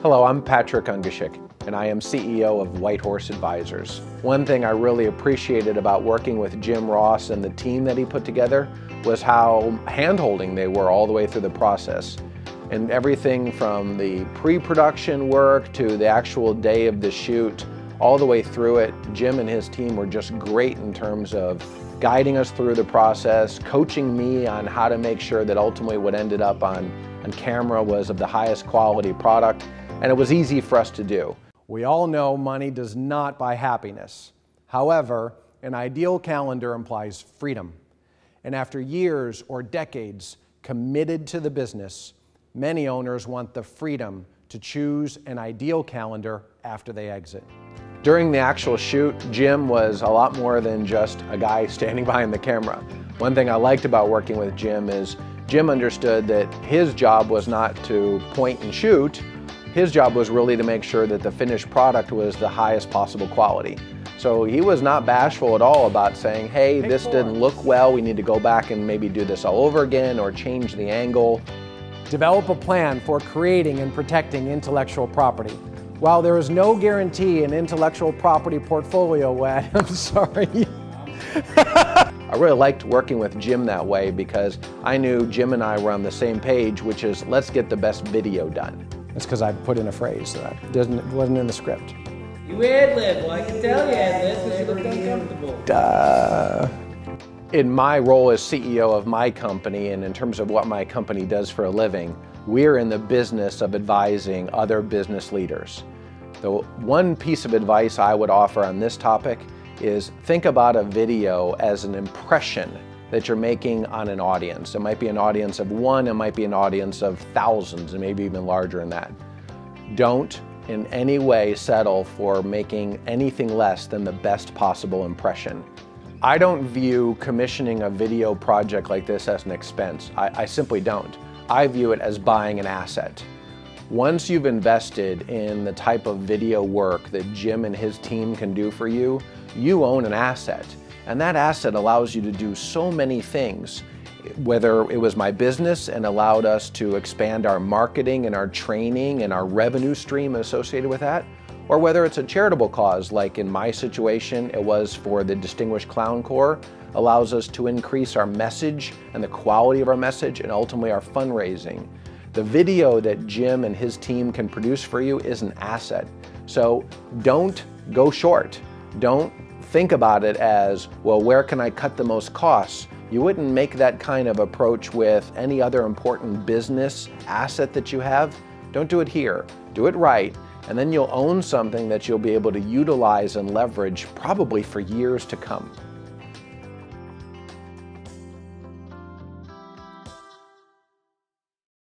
Hello, I'm Patrick Ungashick, and I am CEO of White Horse Advisors. One thing I really appreciated about working with Jim Ross and the team that he put together was how hand-holding they were all the way through the process. And everything from the pre-production work to the actual day of the shoot, all the way through it, Jim and his team were just great in terms of guiding us through the process, coaching me on how to make sure that ultimately what ended up on camera was of the highest quality product, and it was easy for us to do. We all know money does not buy happiness. However, an ideal calendar implies freedom. And after years or decades committed to the business, many owners want the freedom to choose an ideal calendar after they exit. During the actual shoot, Jim was a lot more than just a guy standing behind the camera. One thing I liked about working with Jim is Jim understood that his job was not to point and shoot. His job was really to make sure that the finished product was the highest possible quality. So he was not bashful at all about saying, hey, this didn't look well, we need to go back and maybe do this all over again or change the angle. Develop a plan for creating and protecting intellectual property. While there is no guarantee in intellectual property portfolio, I'm sorry. I really liked working with Jim that way because I knew Jim and I were on the same page, which is let's get the best video done. That's because I put in a phrase that wasn't in the script. You ad-lib. Well, I can tell you ad-lib because you looked uncomfortable. Duh. In my role as CEO of my company and in terms of what my company does for a living, we're in the business of advising other business leaders. The one piece of advice I would offer on this topic is think about a video as an impression that you're making on an audience. It might be an audience of one, it might be an audience of thousands, and maybe even larger than that. Don't in any way settle for making anything less than the best possible impression. I don't view commissioning a video project like this as an expense. I simply don't. I view it as buying an asset. Once you've invested in the type of video work that Jim and his team can do for you, you own an asset. And that asset allows you to do so many things. Whether it was my business and allowed us to expand our marketing and our training and our revenue stream associated with that, or whether it's a charitable cause, like in my situation, it was for the Distinguished Clown Corps, allows us to increase our message and the quality of our message and ultimately our fundraising. The video that Jim and his team can produce for you is an asset. So don't go short. Don't think about it as, well, where can I cut the most costs? You wouldn't make that kind of approach with any other important business asset that you have. Don't do it here. Do it right, and then you'll own something that you'll be able to utilize and leverage probably for years to come.